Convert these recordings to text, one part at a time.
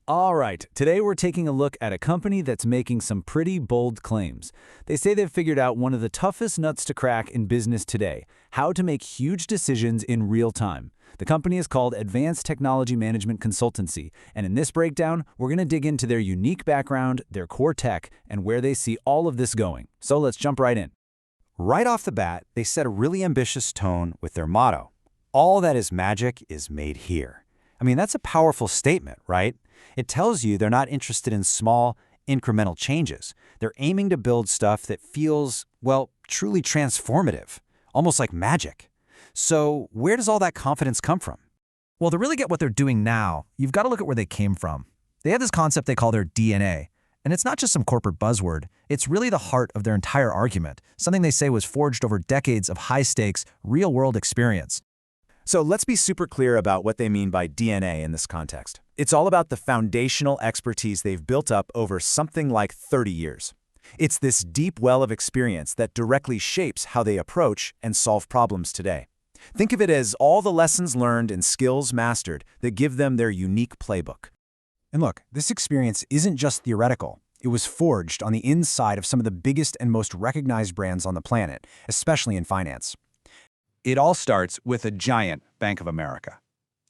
All right, today we're taking a look at a company that's making some pretty bold claims. They say they've figured out one of the toughest nuts to crack in business today, how to make huge decisions in real time. The company is called Advanced Technology Management Consultancy, and in this breakdown, we're going to dig into their unique background, their core tech, and where they see all of this going. So let's jump right in. Right off the bat, they set a really ambitious tone with their motto. All that is magic is made here. I mean, that's a powerful statement, right? It tells you they're not interested in small, incremental changes. They're aiming to build stuff that feels, well, truly transformative, almost like magic. So where does all that confidence come from? Well, to really get what they're doing now, you've got to look at where they came from. They have this concept they call their DNA. And it's not just some corporate buzzword. It's really the heart of their entire argument, something they say was forged over decades of high-stakes, real-world experience. So let's be super clear about what they mean by DNA in this context. It's all about the foundational expertise they've built up over something like 30 years. It's this deep well of experience that directly shapes how they approach and solve problems today. Think of it as all the lessons learned and skills mastered that give them their unique playbook. And look, this experience isn't just theoretical. It was forged on the inside of some of the biggest and most recognized brands on the planet, especially in finance. It all starts with a giant Bank of America.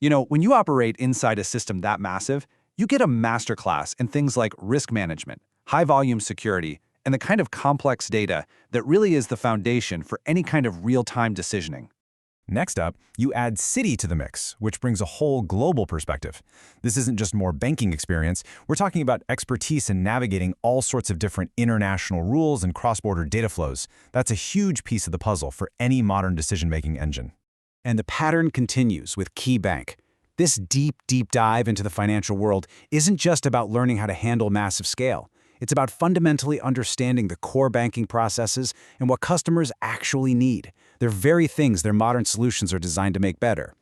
You know, when you operate inside a system that massive, you get a masterclass in things like risk management, high-volume security, and the kind of complex data that really is the foundation for any kind of real-time decisioning. Next up, you add Citi to the mix, which brings a whole global perspective. This isn't just more banking experience. We're talking about expertise in navigating all sorts of different international rules and cross-border data flows. That's a huge piece of the puzzle for any modern decision-making engine. And the pattern continues with KeyBank. This deep dive into the financial world isn't just about learning how to handle massive scale. It's about fundamentally understanding the core banking processes and what customers actually need. They're very things their modern solutions are designed to make better.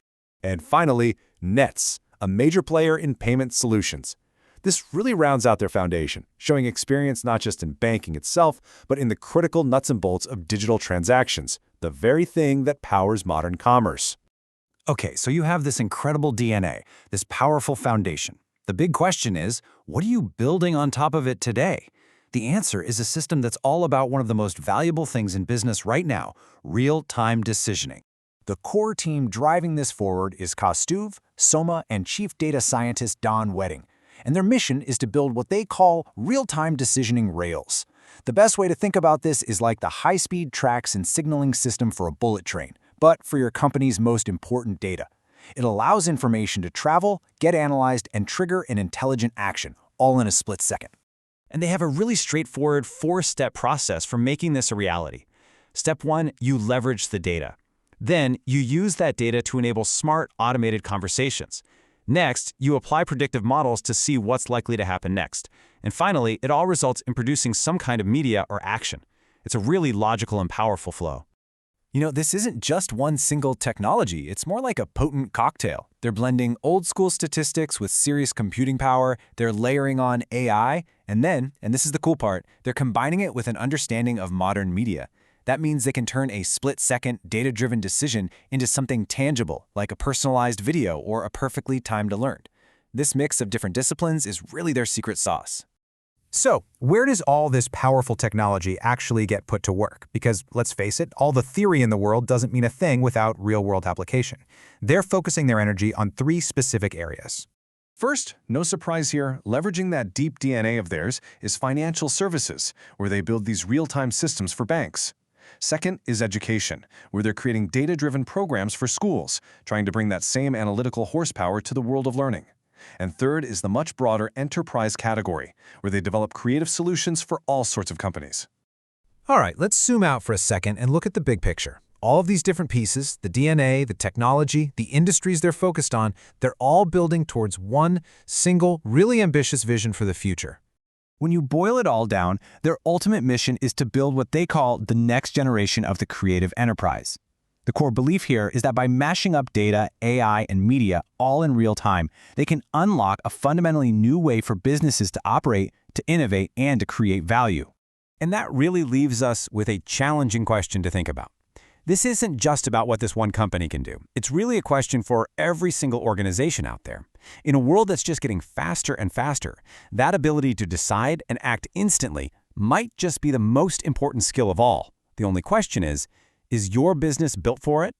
And finally, Nets, a major player in payment solutions. This really rounds out their foundation, showing experience not just in banking itself, but in the critical nuts and bolts of digital transactions, the very thing that powers modern commerce. Okay, so you have this incredible DNA, this powerful foundation. The big question is, what are you building on top of it today? The answer is a system that's all about one of the most valuable things in business right now, real-time decisioning. The core team driving this forward is Kostov, Soma, and Chief Data Scientist Don Wedding. And their mission is to build what they call real-time decisioning rails. The best way to think about this is like the high-speed tracks and signaling system for a bullet train, but for your company's most important data. It allows information to travel, get analyzed, and trigger an intelligent action, all in a split second. And they have a really straightforward 4-step process for making this a reality. Step 1, you leverage the data. Then, you use that data to enable smart, automated conversations. Next, you apply predictive models to see what's likely to happen next. And finally, it all results in producing some kind of media or action. It's a really logical and powerful flow. You know, this isn't just one single technology. It's more like a potent cocktail. They're blending old-school statistics with serious computing power, they're layering on AI, and then, and this is the cool part, they're combining it with an understanding of modern media. That means they can turn a split-second, data-driven decision into something tangible, like a personalized video or a perfectly timed alert. This mix of different disciplines is really their secret sauce. So, where does all this powerful technology actually get put to work? Because, let's face it, all the theory in the world doesn't mean a thing without real-world application. They're focusing their energy on 3 specific areas. First, no surprise here, leveraging that deep DNA of theirs is financial services, where they build these real-time systems for banks. Second is education, where they're creating data-driven programs for schools, trying to bring that same analytical horsepower to the world of learning. And third is the much broader enterprise category, where they develop creative solutions for all sorts of companies. All right, let's zoom out for a second and look at the big picture. All of these different pieces, the DNA, the technology, the industries they're focused on, they're all building towards one single, really ambitious vision for the future. When you boil it all down, their ultimate mission is to build what they call the next generation of the creative enterprise. The core belief here is that by mashing up data, AI, and media all in real time, they can unlock a fundamentally new way for businesses to operate, to innovate, and to create value. And that really leaves us with a challenging question to think about. This isn't just about what this one company can do. It's really a question for every single organization out there. In a world that's just getting faster and faster, that ability to decide and act instantly might just be the most important skill of all. The only question is your business built for it?